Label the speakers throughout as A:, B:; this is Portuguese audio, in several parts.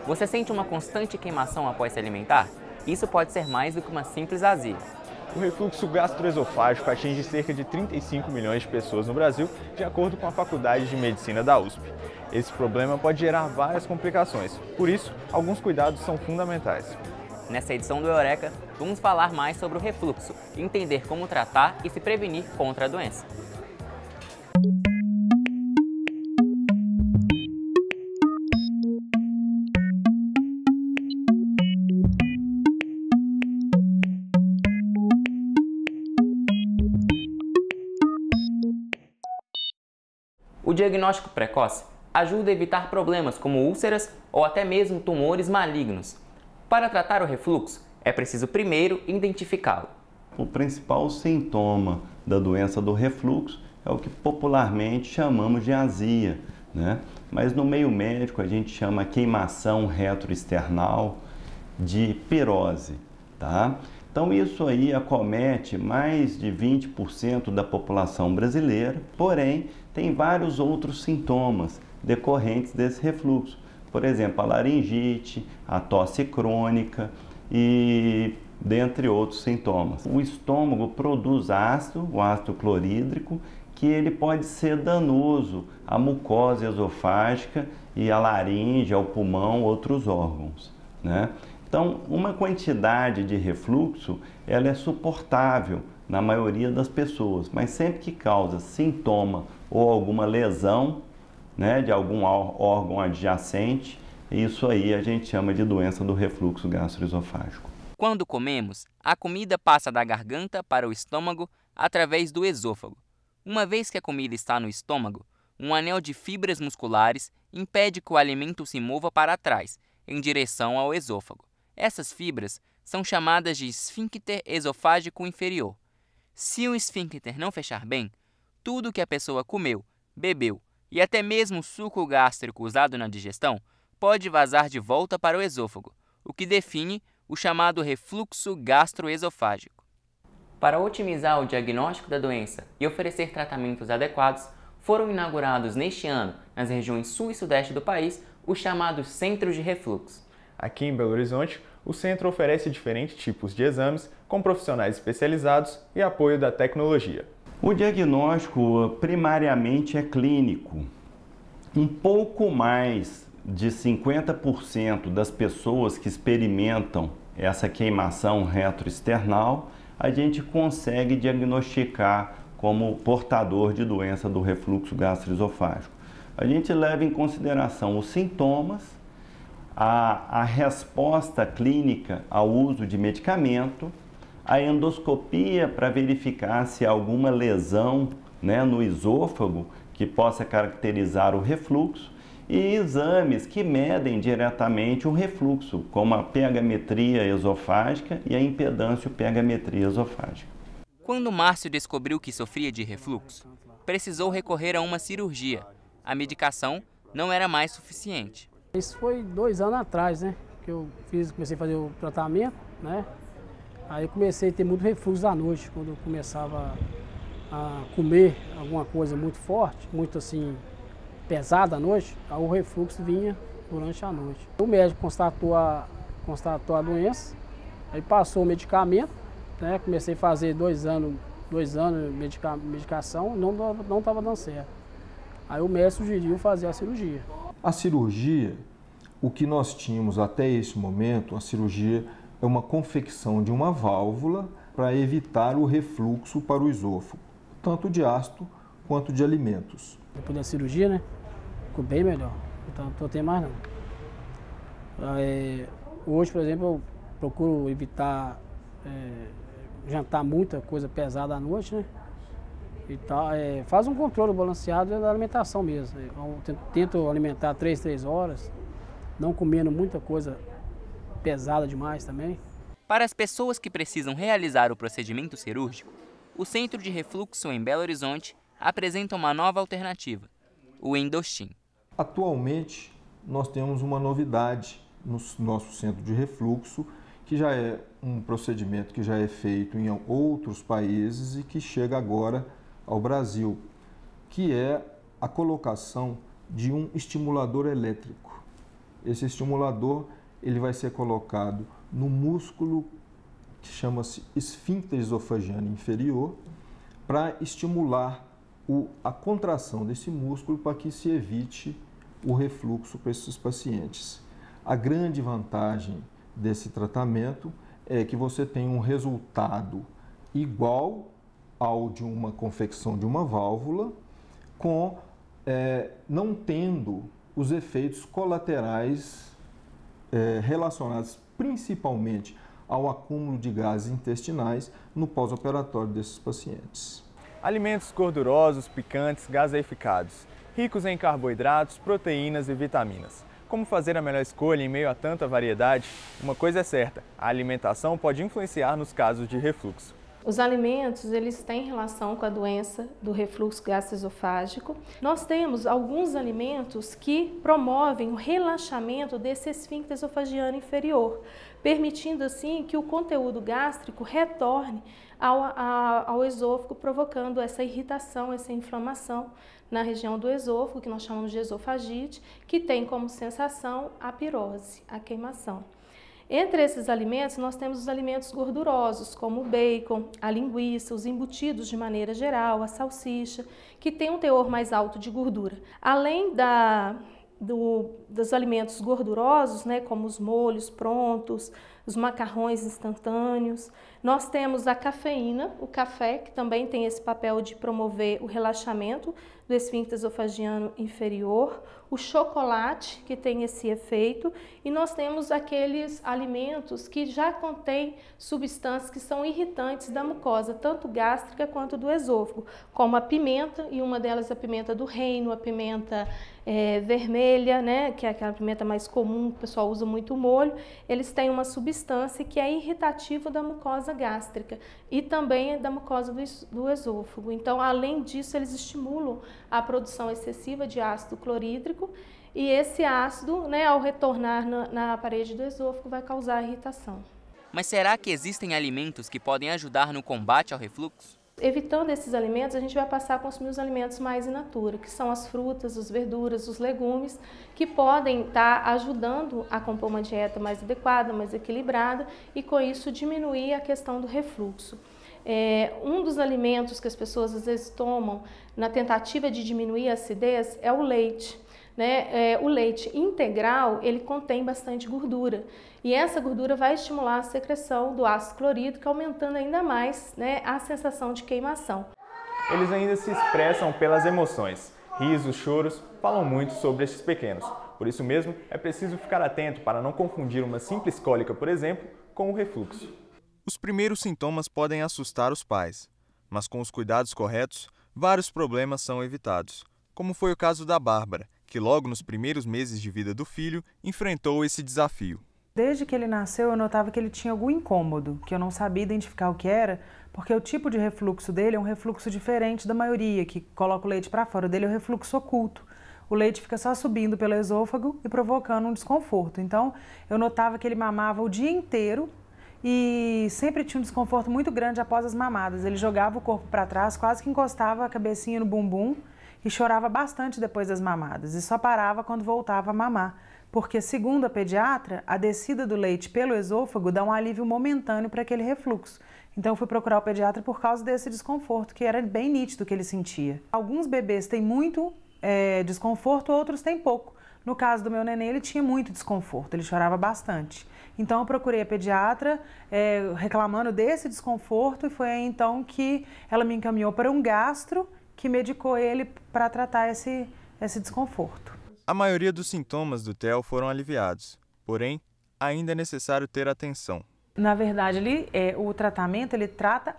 A: Você sente uma constante queimação após se alimentar? Isso pode ser mais do que uma simples azia.
B: O refluxo gastroesofágico atinge cerca de 35 milhões de pessoas no Brasil, de acordo com a Faculdade de Medicina da USP. Esse problema pode gerar várias complicações, por isso, alguns cuidados são fundamentais.
A: Nessa edição do Eureka, vamos falar mais sobre o refluxo, entender como tratar e se prevenir contra a doença. O diagnóstico precoce ajuda a evitar problemas como úlceras ou até mesmo tumores malignos. Para tratar o refluxo, é preciso primeiro identificá-lo.
C: O principal sintoma da doença do refluxo é o que popularmente chamamos de azia, né? Mas no meio médico a gente chama queimação retroesternal de pirose, tá? Então isso aí acomete mais de 20% da população brasileira, porém tem vários outros sintomas decorrentes desse refluxo. Por exemplo, a laringite, a tosse crônica e dentre outros sintomas. O estômago produz ácido, o ácido clorídrico, que ele pode ser danoso à mucosa esofágica e à laringe, ao pulmão, outros órgãos, né? Então, uma quantidade de refluxo, ela é suportável na maioria das pessoas, mas sempre que causa sintoma ou alguma lesão, né, de algum órgão adjacente, isso aí a gente chama de doença do refluxo gastroesofágico.
A: Quando comemos, a comida passa da garganta para o estômago através do esôfago. Uma vez que a comida está no estômago, um anel de fibras musculares impede que o alimento se mova para trás, em direção ao esôfago. Essas fibras são chamadas de esfíncter esofágico inferior. Se o esfíncter não fechar bem, tudo que a pessoa comeu, bebeu e até mesmo o suco gástrico usado na digestão pode vazar de volta para o esôfago, o que define o chamado refluxo gastroesofágico. Para otimizar o diagnóstico da doença e oferecer tratamentos adequados, foram inaugurados neste ano, nas regiões sul e sudeste do país, os chamados centros de refluxo.
B: Aqui em Belo Horizonte, o centro oferece diferentes tipos de exames com profissionais especializados e apoio da tecnologia.
C: O diagnóstico primariamente é clínico. Um pouco mais de 50% das pessoas que experimentam essa queimação retroesternal, a gente consegue diagnosticar como portador de doença do refluxo gastroesofágico. A gente leva em consideração os sintomas, a resposta clínica ao uso de medicamento, a endoscopia para verificar se há alguma lesão, né, no esôfago que possa caracterizar o refluxo e exames que medem diretamente o refluxo, como a pH-metria esofágica e a impedância-pH-metria esofágica.
A: Quando Márcio descobriu que sofria de refluxo, precisou recorrer a uma cirurgia. A medicação não era mais suficiente.
D: Isso foi 2 anos atrás, né? Que eu comecei a fazer o tratamento, né? Aí eu comecei a ter muito refluxo à noite, quando eu começava a comer alguma coisa muito forte, muito assim, pesada à noite, aí o refluxo vinha durante a noite. O médico constatou a doença, aí passou o medicamento, né? Comecei a fazer 2 anos medicação, não estava dando certo. Aí o médico sugeriu fazer a cirurgia.
E: A cirurgia, o que nós tínhamos até esse momento, a cirurgia é uma confecção de uma válvula para evitar o refluxo para o esôfago, tanto de ácido quanto de alimentos.
D: Depois da cirurgia, né, ficou bem melhor, então não estou tendo mais não. Hoje, por exemplo, eu procuro evitar jantar muita coisa pesada à noite, né? E tal, faz um controle balanceado da alimentação mesmo. Eu tento alimentar 3 horas, não comendo muita coisa pesada demais também.
A: Para as pessoas que precisam realizar o procedimento cirúrgico, o Centro de Refluxo em Belo Horizonte apresenta uma nova alternativa, o Endostim.
E: Atualmente, nós temos uma novidade no nosso centro de refluxo, que já é um procedimento que já é feito em outros países e que chega agora ao Brasil, que é a colocação de um estimulador elétrico. Esse estimulador ele vai ser colocado no músculo que chama-se esfíncter esofagiano inferior para estimular a contração desse músculo para que se evite o refluxo para esses pacientes. A grande vantagem desse tratamento é que você tem um resultado igual ao de uma confecção de uma válvula, não tendo os efeitos colaterais relacionados principalmente ao acúmulo de gases intestinais no pós-operatório desses pacientes.
B: Alimentos gordurosos, picantes, gaseificados, ricos em carboidratos, proteínas e vitaminas. Como fazer a melhor escolha em meio a tanta variedade? Uma coisa é certa, a alimentação pode influenciar nos casos de refluxo.
F: Os alimentos, eles têm relação com a doença do refluxo gastroesofágico. Nós temos alguns alimentos que promovem o relaxamento desse esfíncter esofagiano inferior, permitindo assim que o conteúdo gástrico retorne ao esôfago, provocando essa irritação, essa inflamação na região do esôfago, que nós chamamos de esofagite, que tem como sensação a pirose, a queimação. Entre esses alimentos, nós temos os alimentos gordurosos, como o bacon, a linguiça, os embutidos de maneira geral, a salsicha, que tem um teor mais alto de gordura. Além dos alimentos gordurosos, né, como os molhos prontos, os macarrões instantâneos, nós temos a cafeína, o café, que também tem esse papel de promover o relaxamento do esfíncter esofagiano inferior, o chocolate, que tem esse efeito, e nós temos aqueles alimentos que já contêm substâncias que são irritantes da mucosa, tanto gástrica quanto do esôfago, como a pimenta, e uma delas a pimenta do reino, a pimenta vermelha, né, que é aquela pimenta mais comum, que o pessoal usa muito molho. Eles têm uma substância que é irritativa da mucosa gástrica e também da mucosa do esôfago. Então, além disso, eles estimulam a produção excessiva de ácido clorídrico, e esse ácido, né, ao retornar na parede do esôfago, vai causar irritação.
A: Mas será que existem alimentos que podem ajudar no combate ao refluxo?
F: Evitando esses alimentos, a gente vai passar a consumir os alimentos mais in natura, que são as frutas, as verduras, os legumes, que podem estar ajudando a compor uma dieta mais adequada, mais equilibrada, e com isso diminuir a questão do refluxo. Um dos alimentos que as pessoas às vezes tomam na tentativa de diminuir a acidez é o leite. O leite integral, ele contém bastante gordura, e essa gordura vai estimular a secreção do ácido clorídrico, aumentando ainda mais, né, a sensação de queimação.
B: Eles ainda se expressam pelas emoções. Risos, choros, falam muito sobre estes pequenos. Por isso mesmo, é preciso ficar atento para não confundir uma simples cólica, por exemplo, com o refluxo. Os primeiros sintomas podem assustar os pais, mas com os cuidados corretos, vários problemas são evitados, como foi o caso da Bárbara, que logo nos primeiros meses de vida do filho enfrentou esse desafio.
G: Desde que ele nasceu, eu notava que ele tinha algum incômodo, que eu não sabia identificar o que era, porque o tipo de refluxo dele é um refluxo diferente da maioria, que coloca o leite para fora. O dele é o refluxo oculto. O leite fica só subindo pelo esôfago e provocando um desconforto. Então, eu notava que ele mamava o dia inteiro e sempre tinha um desconforto muito grande após as mamadas. Ele jogava o corpo para trás, quase que encostava a cabecinha no bumbum, e chorava bastante depois das mamadas, e só parava quando voltava a mamar, porque, segundo a pediatra, a descida do leite pelo esôfago dá um alívio momentâneo para aquele refluxo. Então eu fui procurar o pediatra por causa desse desconforto, que era bem nítido que ele sentia. Alguns bebês têm muito desconforto, outros têm pouco. No caso do meu neném, ele tinha muito desconforto, ele chorava bastante. Então eu procurei a pediatra reclamando desse desconforto, e foi aí então que ela me encaminhou para um gastro, que medicou ele para tratar esse desconforto.
B: A maioria dos sintomas do Theo foram aliviados, porém, ainda é necessário ter atenção.
G: Na verdade, o tratamento ele trata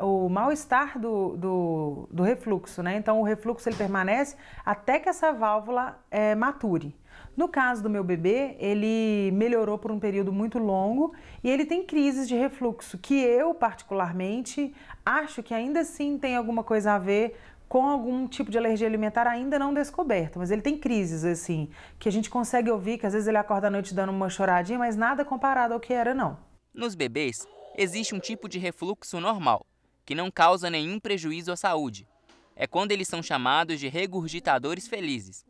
G: o mal-estar do refluxo, né? Então, o refluxo ele permanece até que essa válvula mature. No caso do meu bebê, ele melhorou por um período muito longo e ele tem crises de refluxo, que eu, particularmente, acho que ainda assim tem alguma coisa a ver com algum tipo de alergia alimentar ainda não descoberta, mas ele tem crises, assim, que a gente consegue ouvir, que às vezes ele acorda à noite dando uma choradinha, mas nada comparado ao que era, não.
A: Nos bebês, existe um tipo de refluxo normal, que não causa nenhum prejuízo à saúde. É quando eles são chamados de regurgitadores felizes.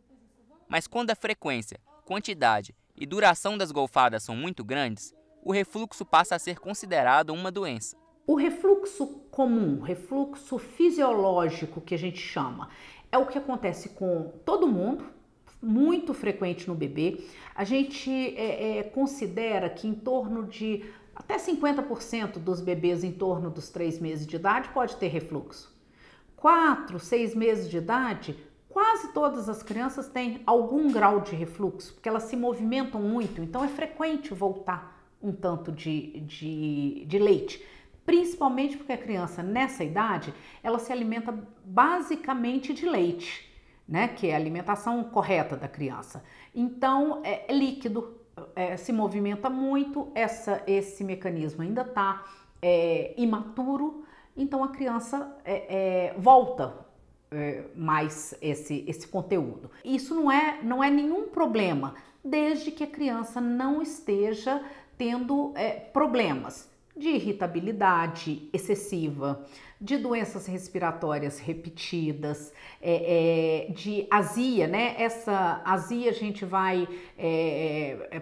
A: Mas quando a frequência quantidade e duração das golfadas são muito grandes, o refluxo passa a ser considerado uma doença.
H: O refluxo comum, refluxo fisiológico que a gente chama, é o que acontece com todo mundo, muito frequente no bebê. A gente considera que em torno de até 50% dos bebês em torno dos 3 meses de idade pode ter refluxo. 4, 6 meses de idade, quase todas as crianças têm algum grau de refluxo, porque elas se movimentam muito, então é frequente voltar um tanto de leite. Principalmente porque a criança nessa idade, ela se alimenta basicamente de leite, né? Que é a alimentação correta da criança. Então é líquido, se movimenta muito, esse mecanismo ainda está imaturo, então a criança volta mais esse conteúdo. Isso não é nenhum problema, desde que a criança não esteja tendo problemas de irritabilidade excessiva, de doenças respiratórias repetidas, de azia, né? Essa azia a gente vai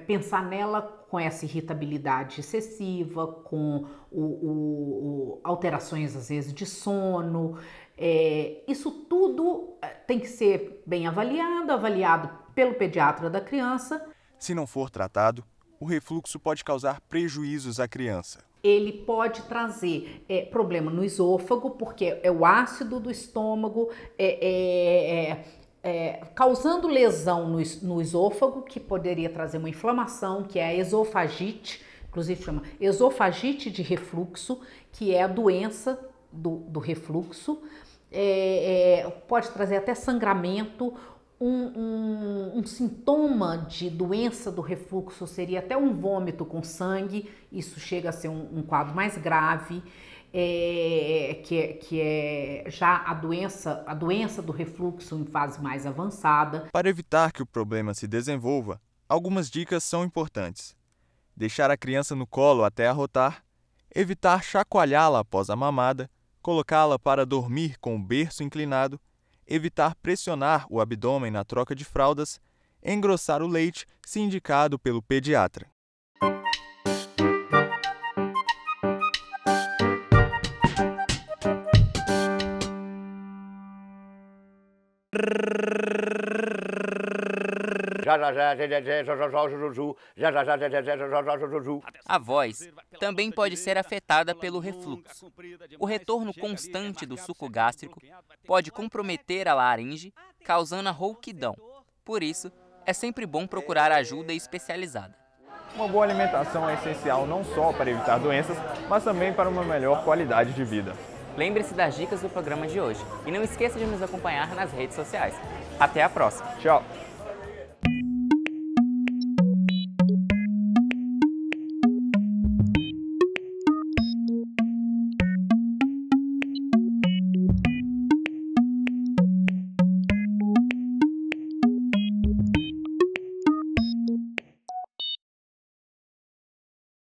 H: pensar nela com essa irritabilidade excessiva, com alterações às vezes de sono. Isso tudo tem que ser bem avaliado pelo pediatra da criança.
B: Se não for tratado, o refluxo pode causar prejuízos à criança.
H: Ele pode trazer problema no esôfago, porque é o ácido do estômago, causando lesão no esôfago, que poderia trazer uma inflamação, que é a esofagite, inclusive chama esofagite de refluxo, que é a doença do refluxo. Pode trazer até sangramento. Um sintoma de doença do refluxo seria até um vômito com sangue, isso chega a ser um quadro mais grave, que é já a doença do refluxo em fase mais avançada.
B: Para evitar que o problema se desenvolva, algumas dicas são importantes. Deixar a criança no colo até arrotar, evitar chacoalhá-la após a mamada, colocá-la para dormir com o berço inclinado, evitar pressionar o abdômen na troca de fraldas, engrossar o leite se indicado pelo pediatra.
A: A voz também pode ser afetada pelo refluxo. O retorno constante do suco gástrico pode comprometer a laringe, causando a rouquidão. Por isso, é sempre bom procurar ajuda especializada.
B: Uma boa alimentação é essencial não só para evitar doenças, mas também para uma melhor qualidade de vida.
A: Lembre-se das dicas do programa de hoje e não esqueça de nos acompanhar nas redes sociais. Até a próxima!
B: Tchau!